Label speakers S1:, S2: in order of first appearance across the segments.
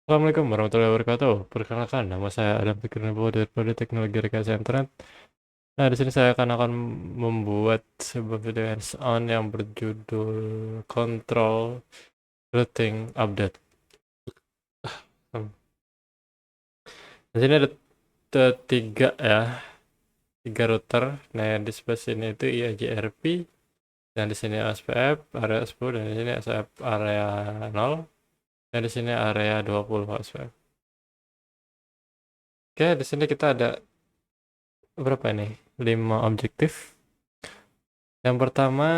S1: Assalamualaikum warahmatullahi wabarakatuh. Perkenalkan, nama saya Adam Fikri Nubowo dari Teknologi Rekayasa Internet. Nah, di sini saya akan membuat sebuah video hands-on yang berjudul Control Routing Update. Hmm. Di sini ada tiga ya, tiga router. Nah, yang di sebelah sini itu IAGRP, dan di sini SPF area 10, dan di sini SPF area 0, dan di sini area 20 SPF. Oke, di sini kita ada berapa nih? 5 objektif. Yang pertama,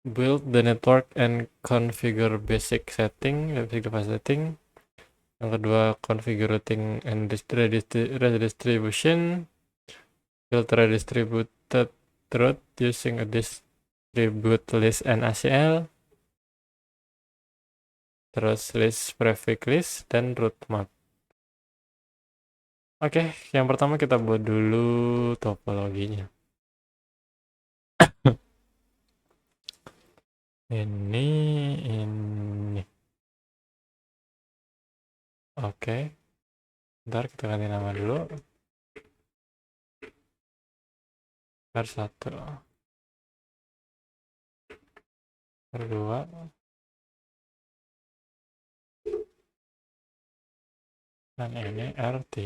S1: build the network and configure basic setting, basic device setting. Yang kedua, configure routing and redistribution, build redistributed route using a distribute list and ACL, terus list prefix list, dan route map. Oke, yang pertama kita buat dulu topologinya. ini. Oke, ntar kita ganti nama dulu. R1, R2, dan ini R3.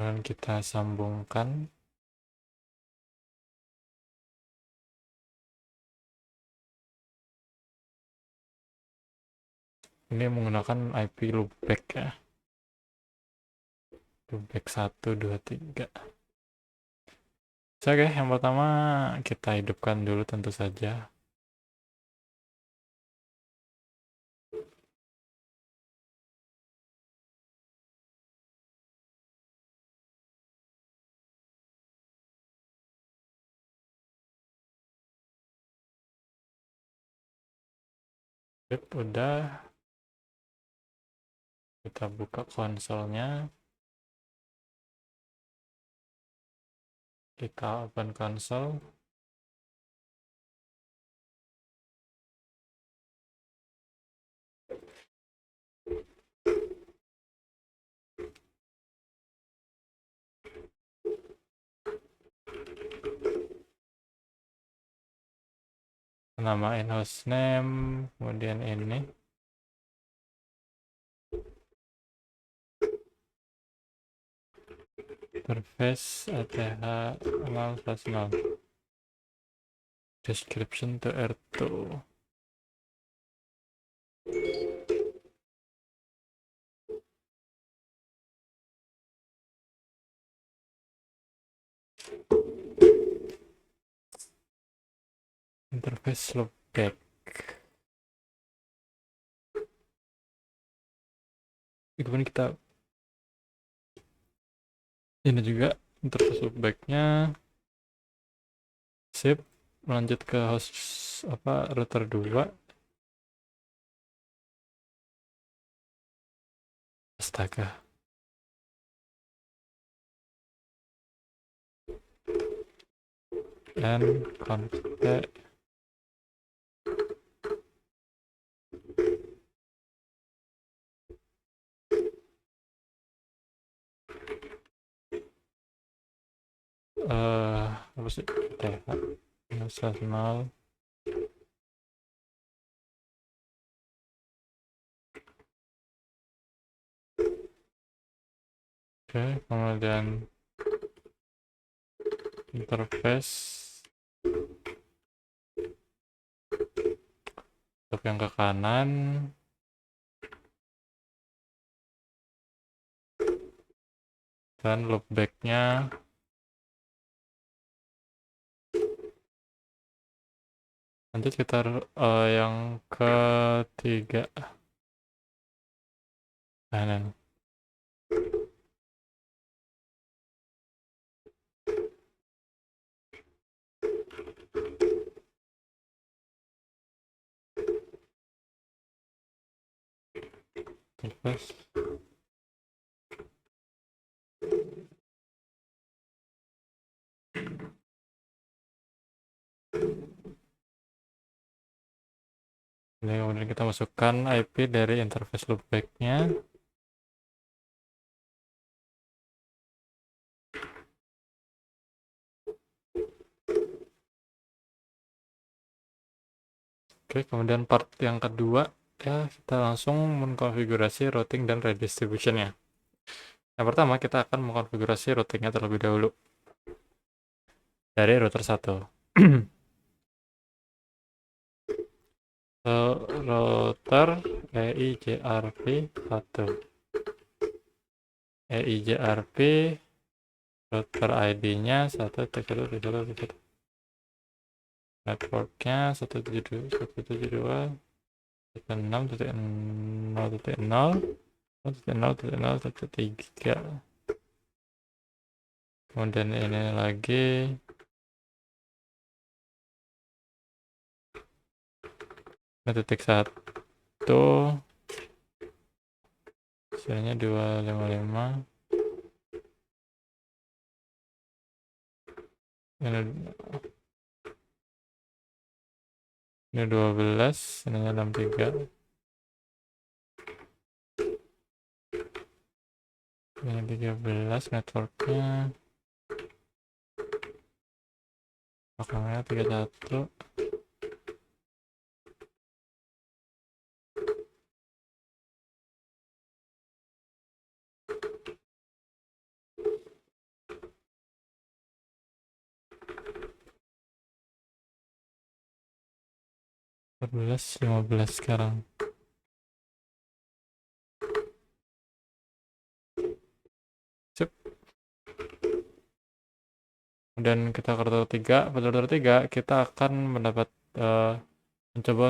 S1: Dan kita sambungkan. Ini menggunakan IP loopback ya. Loopback 1, 2, 3. Oke, yang pertama kita hidupkan dulu tentu saja. Sip, udah. Kita buka konsolnya. Kita open console. Namain hostname, kemudian ini. Interface ATH 0/0. Description to R2. Interface loopback. Kemudian kita ini juga interface loopbacknya. Sip, lanjut ke host router 2. Astaga. And config. Apa sih? TH 0/0. Oke, kemudian interface untuk yang ke kanan. Dan loopbacknya lanjut kita yang ketiga kanan. Terus Jadi kemudian kita masukkan IP dari interface loopback-nya. Oke, kemudian part yang kedua ya kita langsung mengkonfigurasi routing dan redistribution-nya. Yang pertama kita akan mengkonfigurasi routing-nya terlebih dahulu dari router 1. Router EIGRP 1. EIGRP router ID-nya 1.1.1.1. Networknya 172.168.6.0.0.0.3. Kemudian ini lagi titik 1, hasilnya 255. Ini 12, ini 63. Ini 13 networknya. Belakangnya 31. Belas 15 sekarang. Sip. Dan kita ke router 3. Pada router 3 kita akan mencoba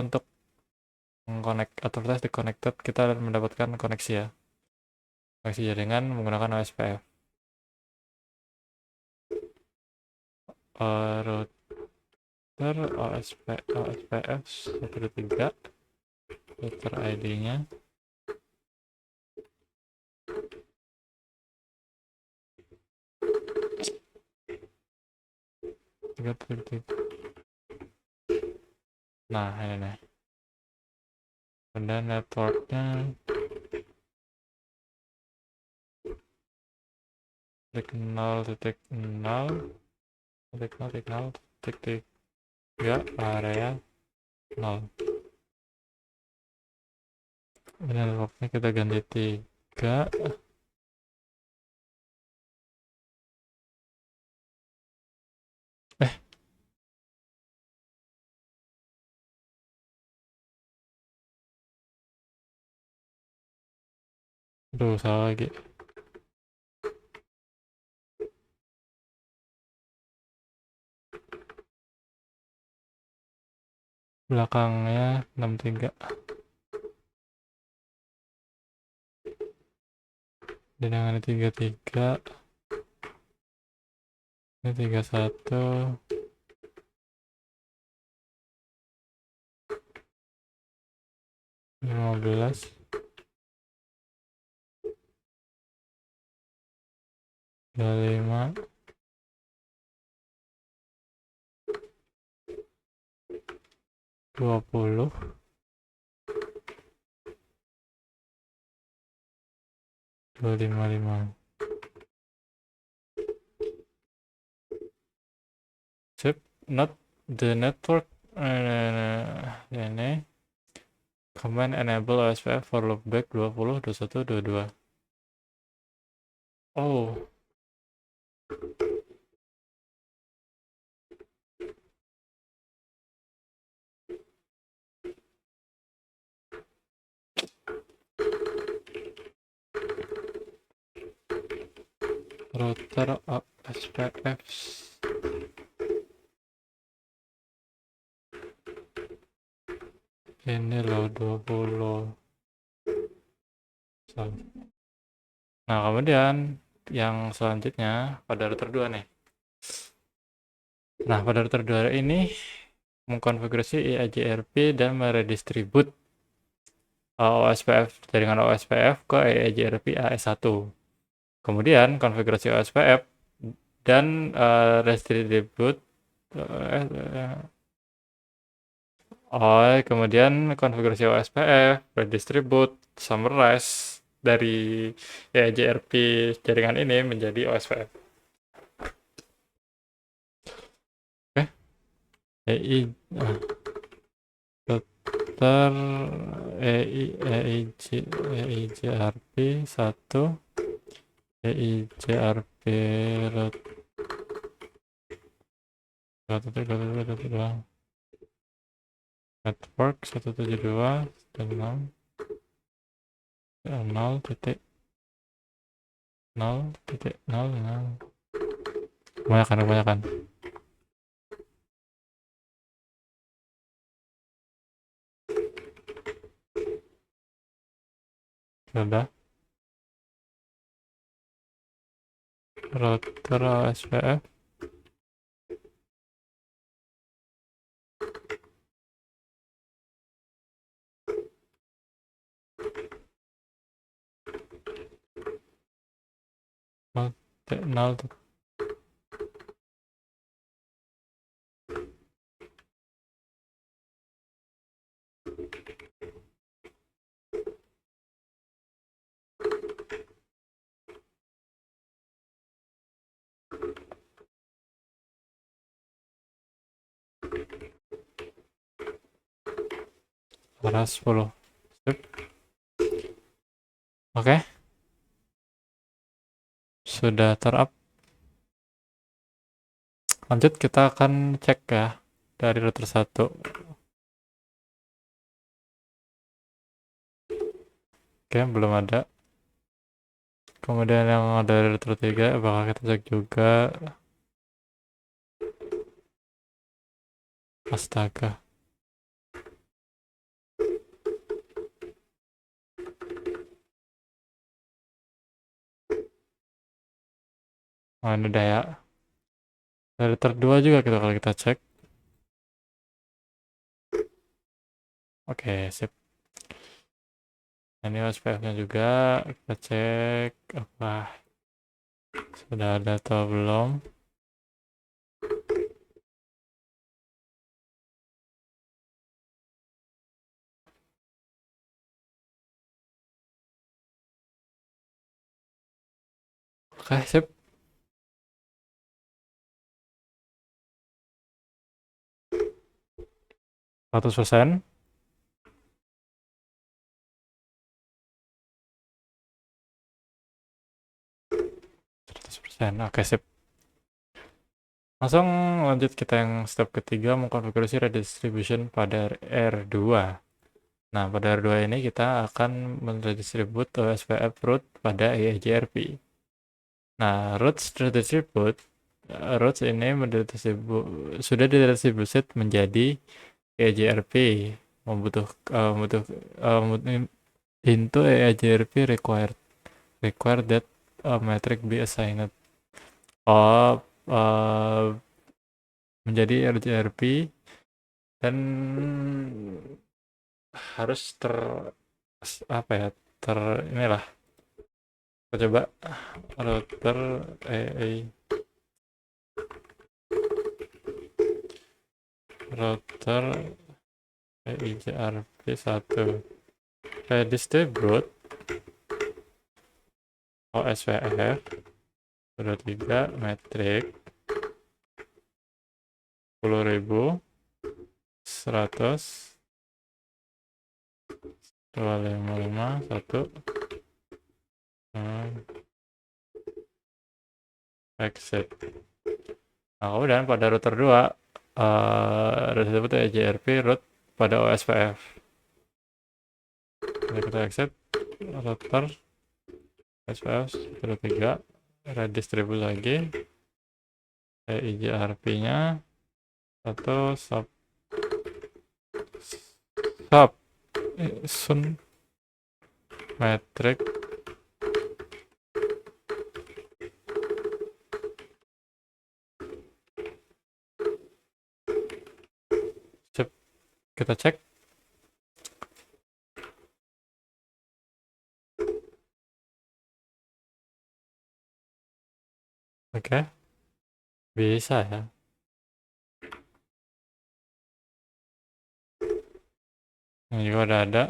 S1: untuk mengconnect atau tes di connected, kita mendapatkan koneksi ya. Koneksi jaringan menggunakan OSPF. Router OSPF 1.3. Router ID-nya 3.3. Nah ini nih. Kemudian networknya titik 0.0.0.3 area 0. Ini networknya kita ganti 3. Aduh, salah lagi. Belakangnya 63. Dan yang ini 33. Ini 31. 15. 25. 20. 255. Sip, not the network. Ini command enable OSPF for loopback 20, 21, 22. Oh, router OSPF. Ini loh 20. Nah, kemudian yang selanjutnya pada router 2 nih. Nah, pada router 2 ini mengkonfigurasi EIGRP dan meredistribut OSPF jaringan OSPF ke EIGRP AS1. Kemudian konfigurasi OSPF dan redistribut Oh, kemudian konfigurasi OSPF, redistribute, summarize dari EIGRP jaringan ini menjadi OSPF. Oke, EI filter EIGRP 1, EIGRP root 1.1.2 network 172 dan 0.0.0.0. Kebanyakan. Sudah. Router OSPF. Nol. Arah 10. Sip. Oke. Sudah terup. Lanjut kita akan cek ya dari router 1. Oke, belum ada. Kemudian yang dari router 3 bakal kita cek juga. Astaga. Oh, ini udah ya. Dari router 2 juga kita kalau kita cek. Oke, sip. Ini OSPF-nya juga kita cek apa sudah ada atau belum. Oke, sip. 100%. 100%. Oke, sip. Langsung lanjut kita yang step ketiga, mengkonfigurasi redistribution pada R2. Nah, pada R2 ini kita akan menredistribute OSPF root pada EIGRP. Nah, roots ini sudah didistribusi menjadi EIGRP, membutuh into EIGRP require that a metric be assigned. Oh, menjadi EIGRP dan harus apa ya, inilah. Kita coba router EIGRP 1 redistribute OSPF 3 metrik 10.000 100 255 1 exit. Nah, kemudian pada router 2 disebut EIGRP root pada OSPF. Kita exit router OSPF 3 redistribute lagi EIGRP-nya atau sub sun metric kita cek. Oke, bisa ya. Ini juga udah ada.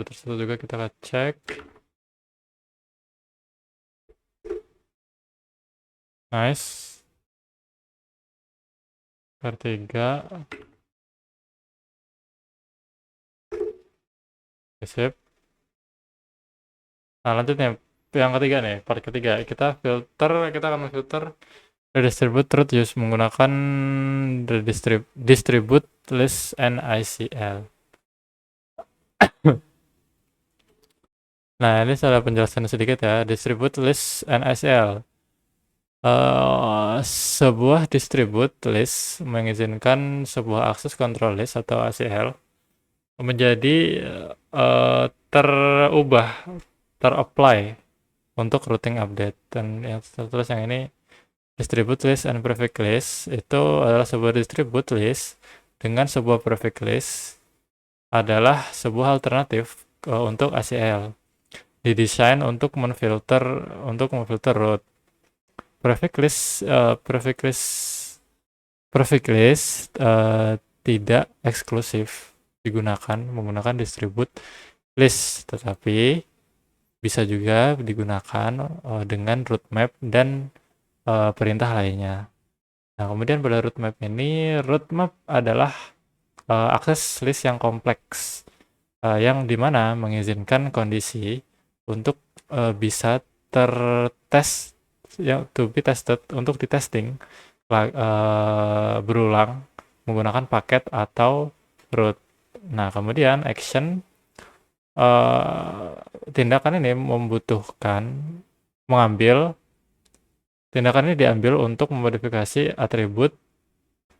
S1: Tersebut juga kita akan cek. Nice. R3. Sip. Nah, lanjutnya yang ketiga nih, part ketiga. Kita akan memfilter redistribute truth use menggunakan distribute list and ICL. Nah, ini salah penjelasan sedikit ya. Distribute list and ICL. Sebuah distribute list mengizinkan sebuah akses control list atau ACL menjadi terubah, terapply untuk routing update. Dan yang tertulis yang ini distribute list and prefix list itu adalah sebuah distribute list dengan sebuah prefix list adalah sebuah alternatif untuk ACL. Didesain untuk memfilter root. Prefix list tidak eksklusif digunakan menggunakan distribute list, tetapi bisa juga digunakan dengan root map dan perintah lainnya. Nah, kemudian pada root map ini, root map adalah akses list yang kompleks yang dimana mengizinkan kondisi untuk bisa tertes ya to be tested untuk ditesting berulang menggunakan paket atau root. Nah, kemudian action tindakan ini tindakan ini diambil untuk memodifikasi atribut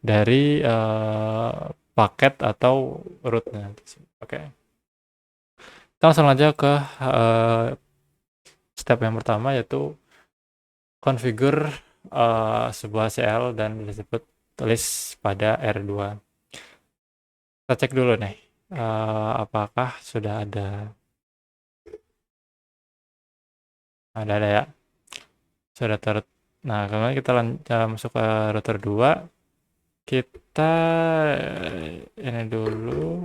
S1: dari paket atau rootnya. Oke. Kita langsung aja ke step yang pertama, yaitu configure sebuah CL dan disebut list pada R2. Kita cek dulu nih, apakah sudah ada ya. Sudah Nah, kemudian kita masuk ke router 2. Kita ini dulu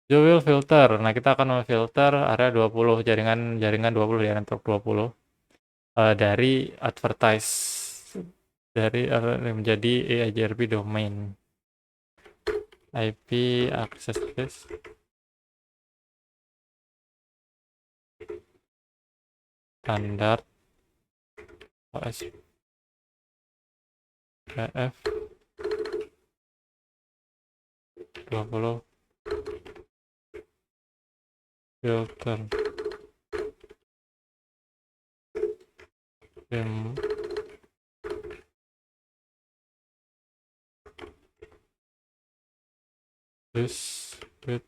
S1: Jewel filter. Nah, kita akan memfilter area 20 jaringan 20 ya, network 20 dari advertise menjadi EIGRP domain. IP access list standar OSPF 20 filter this with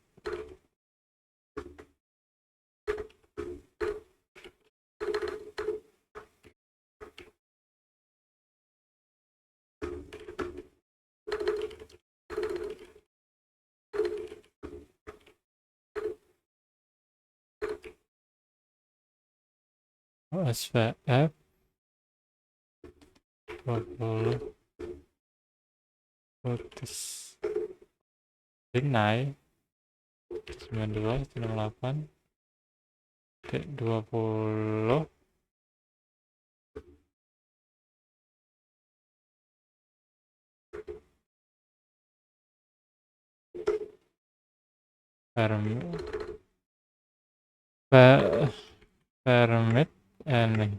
S1: OSPF 20 putus Rignai 92.98 T20 permit and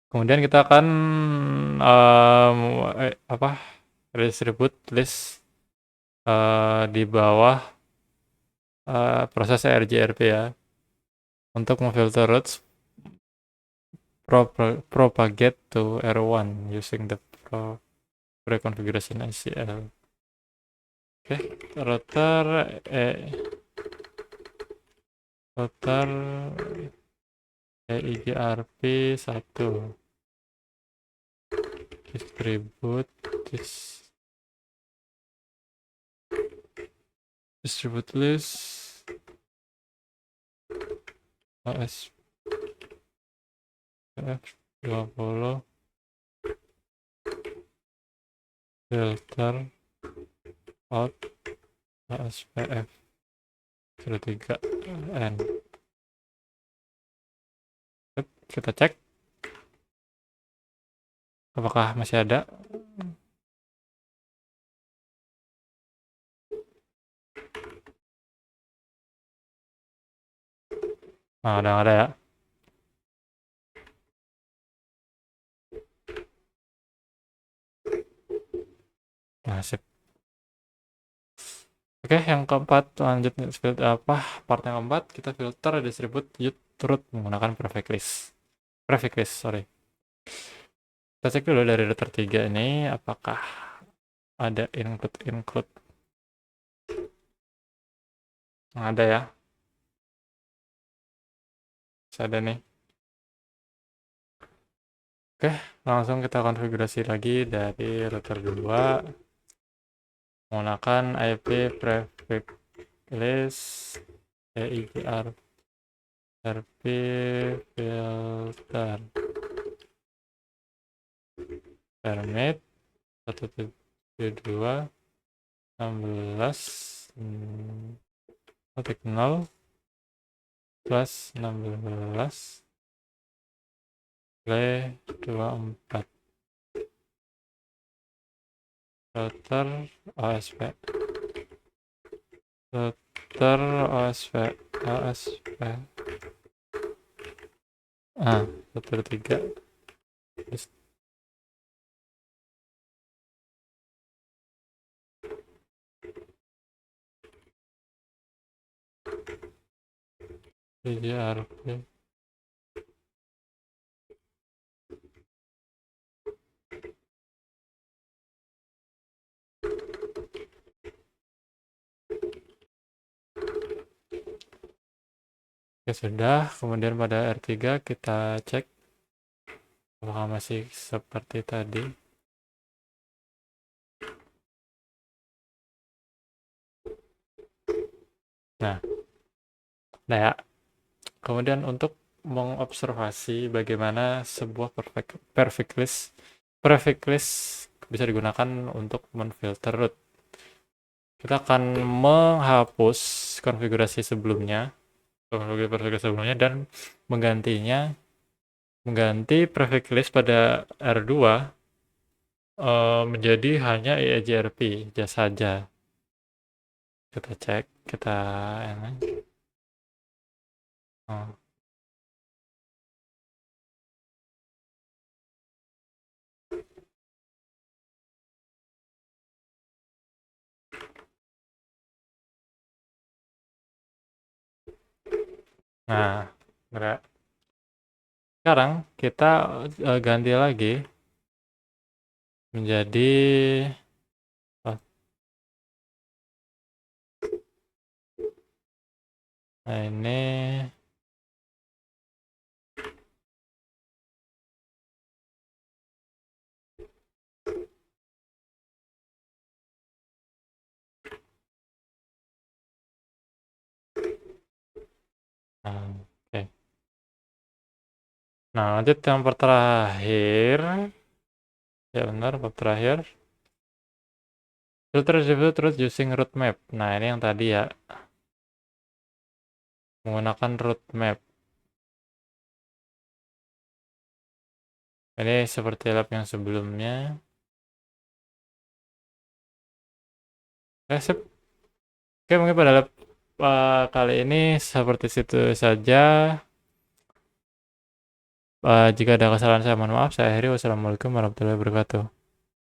S1: kemudian kita akan distribute list di bawah proses RGRP ya, untuk memfilter routes propagate to R1 using the pre-configuration ICL. Oke, router EIGRP 1 distribute list OS F20 filter out ASPF 3 N. Kita cek apakah masih ada. Nah, udah ada ya. Nah, sip. Oke, yang keempat lanjut part yang keempat kita filter distribute root menggunakan prefix list. Sorry. Kita cek dulu dari router 3 ini apakah ada include. Nah, ada ya. Ada nih. Oke, langsung kita konfigurasi lagi dari router 2 menggunakan IP prefix list EIGR RP filter permit 172 16 0 plus 16 play 24 router OSP router OSP router 3 RP Oke, sudah. Kemudian pada R3 kita cek apakah masih seperti tadi. Nah, ya. Kemudian untuk mengobservasi bagaimana sebuah prefix list bisa digunakan untuk menfilter root. Kita akan menghapus konfigurasi sebelumnya dan mengganti prefix list pada R2 menjadi hanya EIGRP saja. Kita cek, nah, sekarang kita ganti lagi menjadi nah ini oke. Nah, lanjut yang terakhir. Ya benar, bab terakhir. Filter distribute root using root map. Nah, ini yang tadi ya. Menggunakan root map. Ini seperti lab yang sebelumnya. Sip. Oke, mungkin pada lab kali ini seperti situ saja. Jika ada kesalahan saya mohon maaf. Saya akhiri. Wassalamualaikum warahmatullahi wabarakatuh.